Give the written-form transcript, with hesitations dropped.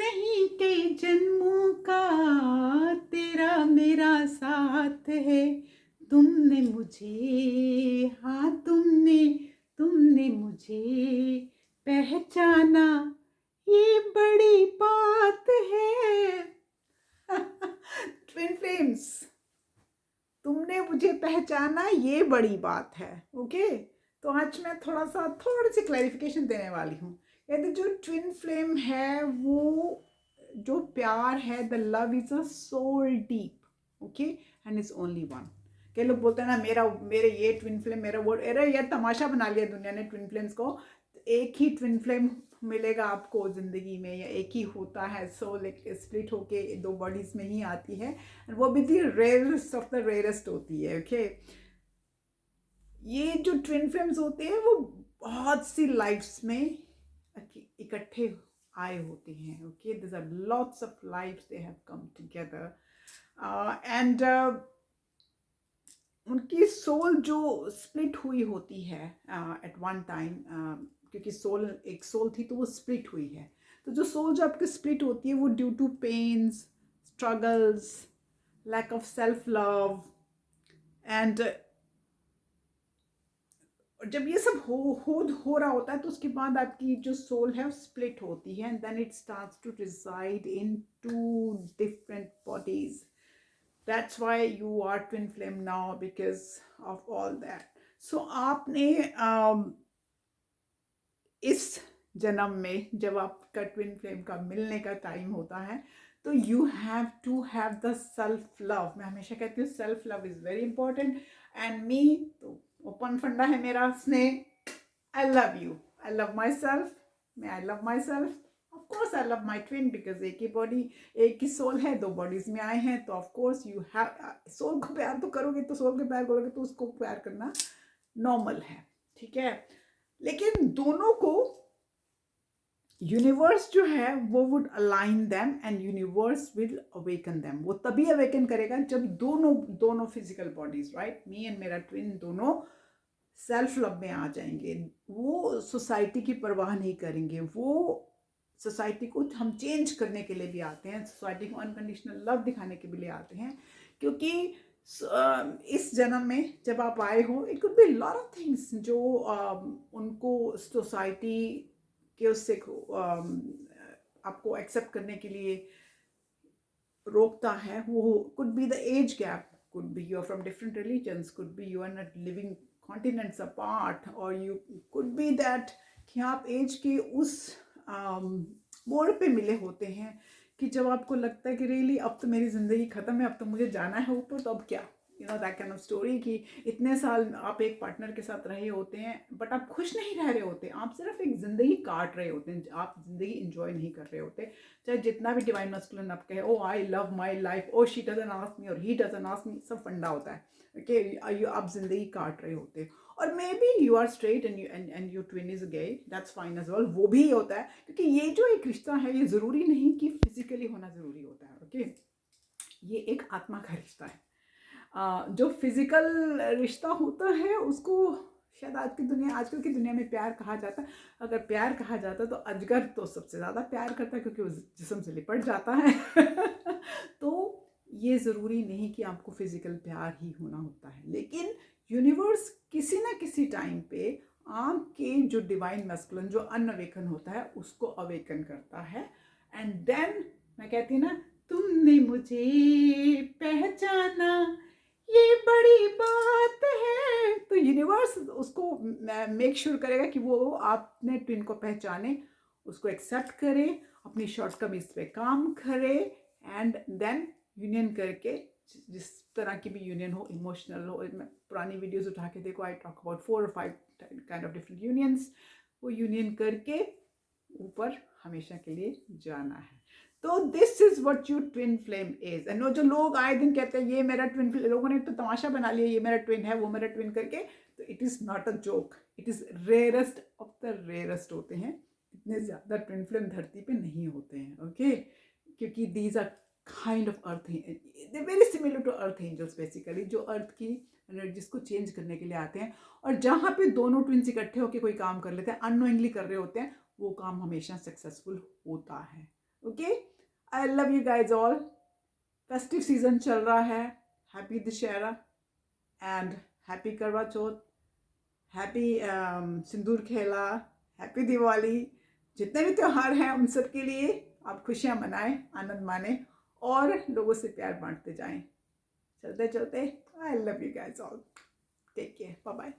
नहीं कई जन्मों का तेरा मेरा साथ है। तुमने मुझे, हाँ तुमने तुमने मुझे पहचाना, ये बड़ी बात है। ट्विन फ्लेम्स, तुमने मुझे पहचाना ये बड़ी बात है। ओके, तो आज मैं थोड़ी सी क्लैरिफिकेशन देने वाली हूँ। कहते जो ट्विन फ्लेम है वो जो प्यार है, the love is a soul deep, okay, and is only one. कई लोग बोलते हैं ना मेरे ये ट्विन फ्लेम, मेरा वो, अरे यार तमाशा बना लिया दुनिया ने ट्विन फ्लेम्स को। एक ही ट्विन फ्लेम मिलेगा आपको ज़िंदगी में, या एक ही होता है, सोल एक स्प्लिट होके दो बॉडीज में ही आती है, वो भी दी रेयरेस्ट ऑफ द रेयरेस्ट होती है। ओके, ये जो ट्विन फ्लेम्स होते हैं वो बहुत सी लाइफ्स में इकट्ठे आए होते हैं। Okay, this are lots of lifes they have come together, and उनकी सोल जो स्प्लिट हुई होती है एट वन टाइम, क्योंकि सोल एक सोल थी तो वो स्प्लिट हुई है। तो जो सोल जो आपकी स्प्लिट होती है वो due to pains, struggles, lack of self love, and जब ये सब हो रहा होता है तो उसके बाद आपकी जो सोल है वो स्प्लिट होती है, and then it starts to reside in two different bodies. That's why you are twin flame now, because of all that. So आपने इस जन्म में जब आपका ट्विन फ्लेम का मिलने का टाइम होता है तो you have to have the self love. मैं हमेशा कहती हूँ self love is very important, and me तो ओपन फंडा है मेरा स्नेह। I love you, I love myself, मैं I love myself. Of course I love my twin, because एक ही बॉडी, एक ही सोल है, दो बॉडीज में आए हैं, तो of course you have, soul को प्यार तो करोगे, तो सोल को प्यार करोगे तो उसको प्यार करना नॉर्मल है, ठीक है। लेकिन दोनों को यूनिवर्स जो है वो would align them, and universe will awaken them. वो तभी अवेकन करेगा जब दोनों physical bodies, right, me and मेरा ट्विन, दोनों सेल्फ लव में आ जाएंगे। वो सोसाइटी की परवाह नहीं करेंगे, वो सोसाइटी को हम चेंज करने के लिए भी आते हैं, सोसाइटी को अनकंडीशनल लव दिखाने के लिए आते हैं। क्योंकि इस जन्म में जब आप आए हो, it could be lot of things जो उनको सोसाइटी के उससे आपको एक्सेप्ट करने के लिए रोकता है। वो could be the age gap, could be you're from different religions, could be you are not living continents apart, or you could be that कि आप एज के उस मोड़ पे मिले होते हैं कि जब आपको लगता है कि रियली अब तो मेरी ज़िंदगी ख़त्म है, अब तो मुझे जाना है ऊपर, तो अब क्या, you know that kind of story. कि इतने साल आप एक पार्टनर के साथ रहे होते हैं बट आप खुश नहीं रह रहे होते, आप सिर्फ एक ज़िंदगी काट रहे होते हैं, आप ज़िंदगी इंजॉय नहीं कर रहे होते। चाहे जितना भी डिवाइन मस्कुलिन आप कहे, oh I love my life, oh she doesn't ask me और ही डजंट आस्क मी, सब फंडा होता है कि आप जिंदगी काट रहे होते। और maybe you are straight and you twin is gay, that's fine as well, वो भी होता है। क्योंकि ये जो एक रिश्ता है ये ज़रूरी नहीं कि फिजिकली होना ज़रूरी होता है। ओके, ये एक आत्मा का रिश्ता है। जो फिजिकल रिश्ता होता है उसको शायद आजकल की दुनिया में प्यार कहा जाता है। अगर प्यार कहा जाता तो अजगर तो सबसे ज़्यादा प्यार करता है, क्योंकि वो जिस्म से लिपट जाता है। तो ये ज़रूरी नहीं कि आपको फिजिकल प्यार ही होना होता है, लेकिन यूनिवर्स किसी ना किसी टाइम पे आपके जो डिवाइन मैस्कुलिन जो अनअवेकन होता है उसको अवेकन करता है। एंड देन मैं कहती हूँ ना, तुमने मुझे पहचाना ये बड़ी बात है, तो यूनिवर्स उसको मेक श्योर करेगा कि वो आपने ट्विन को पहचाने, उसको एक्सेप्ट करे, अपनी शॉर्टकमीज पे काम करे, एंड देन यूनियन करके, जिस तरह की भी यूनियन हो, इमोशनल हो, पुरानी वीडियोस उठा के देखो, I talk about 4 or 5 kind of different unions, वो यूनियन करके ऊपर हमेशा के लिए जाना है। तो this is what your twin flame is. And जो लोग आए दिन कहते हैं ये मेरा ट्विन फ्लेम, लोगों ने तो तमाशा बना लिया, ये मेरा ट्विन है, वो मेरा ट्विन करके, तो it is not a joke, it is rarest of the rarest होते हैं। इतने ज़्यादा ट्विन फ्लेम धरती पे नहीं होते हैं। ओके, क्योंकि these are kind of earth, they very similar to earth angels basically, जो अर्थ की एनर्जीज को चेंज करने के लिए आते हैं। और जहाँ पे दोनों ट्विन्स इकट्ठे होकर कोई काम कर लेते हैं, अननोइंगली कर रहे होते हैं, वो काम हमेशा सक्सेसफुल होता है। Okay, I love you guys all. Festive season चल रहा है। हैप्पी दशहरा एंड हैप्पी करवा चौथ, हैप्पी सिंदूर खेला, हैप्पी दिवाली। जितने भी त्यौहार हैं उन सब के लिए आप खुशियाँ मनाएं, आनंद मानें और लोगों से प्यार बांटते जाएं। चलते चलते, I love you guys all. Take care, bye bye.